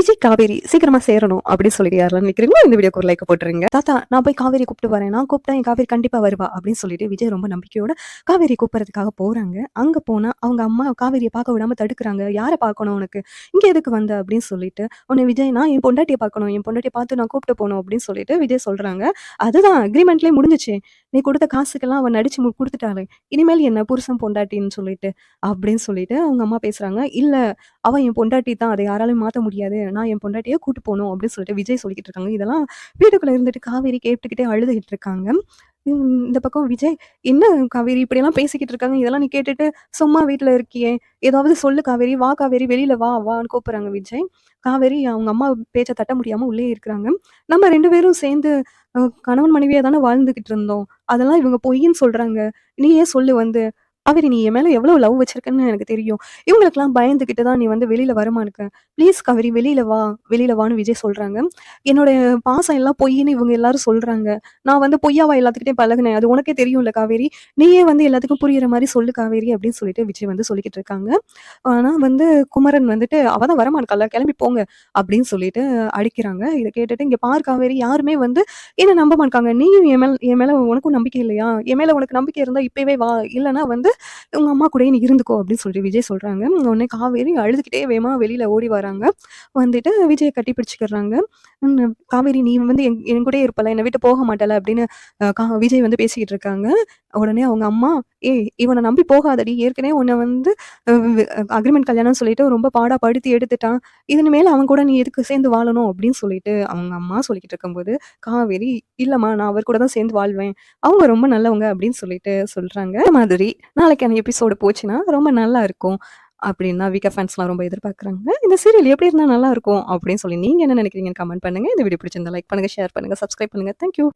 விஜய் காவேரி சீக்கிரமா சேரணும் அப்படின்னு சொல்லி யாரெல்லாம் நினைக்கிறீங்களோ இந்த வீடியோக்கு ஒரு லைக் போட்டுருங்க. தாத்தா நான் போய் காவேரி கூப்பிட்டு வரேன், நான் கூப்பிட்டா என் காவேரி கண்டிப்பா வருவா அப்படின்னு சொல்லிட்டு விஜய் ரொம்ப நம்பிக்கையோட காவேரி கூப்பிடுறதுக்காக போறாங்க. அங்க போனா அவங்க அம்மா காவேரியை பார்க்க விடாம தடுக்கிறாங்க. யாரை பார்க்கணும் உனக்கு, இங்க எதுக்கு வந்த அப்படின்னு சொல்லிட்டு உன்னை விஜய் நான் என் பொண்டாட்டியை பார்க்கணும், என் பொண்டாட்டியை பார்த்து நான் கூப்பிட்டு போகணும் அப்படின்னு சொல்லிட்டு விஜய் சொல்றாங்க. அதுதான் அக்ரிமெண்ட்லேயே முடிஞ்சிச்சு, நீ கொடுத்த காசுக்கெல்லாம் அவன் நடிச்சு கொடுத்துட்டாளே, இனிமேல் என்ன புருஷன் பொண்டாட்டின்னு சொல்லிட்டு அப்படின்னு சொல்லிட்டு அவங்க அம்மா பேசுறாங்க. இல்ல அவ என் பொண்டாட்டி தான், அதை யாராலையும் மாத்த முடியாது, நான் என் பொண்டாட்டியே கூட்டு போகணும் அப்படின்னு சொல்லிட்டு விஜய் சொல்லிக்கிட்டு இருக்காங்க. இதெல்லாம் வீட்டுக்குள்ள இருந்துட்டு காவேரி கேட்டுக்கிட்டே அழுதுகிட்டு இருக்காங்க. இந்த பக்கம் விஜய், என்ன காவேரி இப்படியெல்லாம் பேசிக்கிட்டு இருக்காங்க, இதெல்லாம் நீ கேட்டுட்டு சும்மா வீட்டுல இருக்கியே, ஏதாவது சொல்லு காவேரி, வா காவேரி வெளியில வா வான்னு கூப்பிடுறாங்க விஜய். காவேரி அவங்க அம்மா பேச்ச தட்ட முடியாம உள்ளே இருக்கிறாங்க. நம்ம 2 பேரும் சேர்ந்து கணவன் மனைவியா தானே வாழ்ந்துகிட்டு இருந்தோம், அதெல்லாம் இவங்க பொய்ன்னு சொல்றாங்க, நீ ஏன் சொல்லு வந்து, காவேரி நீ என் மேல எவ்வளவு லவ் வச்சிருக்கன்னு எனக்கு தெரியும், இவங்களுக்கெல்லாம் பயந்துகிட்டு தான் நீ வந்து வெளியில வரமானுக்க, ப்ளீஸ் காவேரி வெளியில வா, வெளியில வான்னு விஜய் சொல்றாங்க. என்னோட பாசம் எல்லாம் பொய்ன்னு இவங்க எல்லாரும் சொல்றாங்க, நான் வந்து பொய்யாவா எல்லாத்துக்கிட்டையும் பழகுனேன், அது உனக்கே தெரியும்ல காவேரி, நீயே வந்து எல்லாத்துக்கும் புரியுற மாதிரி சொல்லு காவேரி அப்படின்னு சொல்லிட்டு விஜய் வந்து சொல்லிக்கிட்டு இருக்காங்க. ஆனா வந்து குமரன் வந்துட்டு அவ தான் வரமாட்டாள, கிளம்பி போங்க அப்படின்னு சொல்லிட்டு அடிக்கிறாங்க. இதை கேட்டுட்டு இங்க பார் காவேரி, யாருமே வந்து என்ன நம்ப மாட்டாங்க, நீயும் என் மேல உனக்கும் நம்பிக்கை இல்லையா, என் மேல உனக்கு நம்பிக்கை இருந்தா இப்பவே வா, இல்லைன்னா வந்து உங்க அம்மா கூடயே நீ இருந்துக்கோ அப்படின்னு சொல்லிட்டு விஜய் சொல்றாங்க. உடனே காவேரி அழுதுகிட்டே வேகமா வெளியில ஓடி வராங்க. வந்துட்டு விஜயை கட்டி பிடிச்சிக்கிறாங்க. காவேரி நீ வந்து என் கூடயே இருப்பல, என்னை விட்டு போக மாட்டல அப்படின்னு விஜய் வந்து பேசிக்கிட்டு இருக்காங்க. உடனே அவங்க அம்மா, ஏய் இவனை நம்பி போகாதடி, ஏற்கனவே உன்னை வந்து அக்ரிமெண்ட் கல்யாணம் சொல்லிட்டு ரொம்ப பாடா படுத்தி எடுத்துட்டான், இதன் மேல அவன் கூட நீ எதுக்கு சேர்ந்து வாழணும் அப்படின்னு சொல்லிட்டு அவங்க அம்மா சொல்லிக்கிட்டு இருக்கும்போது காவேரி, இல்லம்மா நான் அவர் கூட தான் சேர்ந்து வாழ்வேன், அவங்க ரொம்ப நல்லவங்க அப்படின்னு சொல்லிட்டு சொல்றாங்க. இந்த மாதிரி நாளைக்கான எபிசோடு போச்சுன்னா ரொம்ப நல்லா இருக்கும் அப்படின்னா விகா ஃபேன்ஸ்லாம் ரொம்ப எதிர்பார்க்குறாங்க. இந்த சீரியல் எப்படி இருந்தா நல்லா இருக்கும் அப்படின்னு சொல்லி நீங்க என்ன நினைக்கிறீங்கன்னு கமெண்ட் பண்ணுங்க. இந்த வீடியோ பிடிச்சிருந்தா லைக் பண்ணுங்க, ஷேர் பண்ணுங்க, சப்ஸ்கிரைப் பண்ணுங்க. தேங்க்யூ.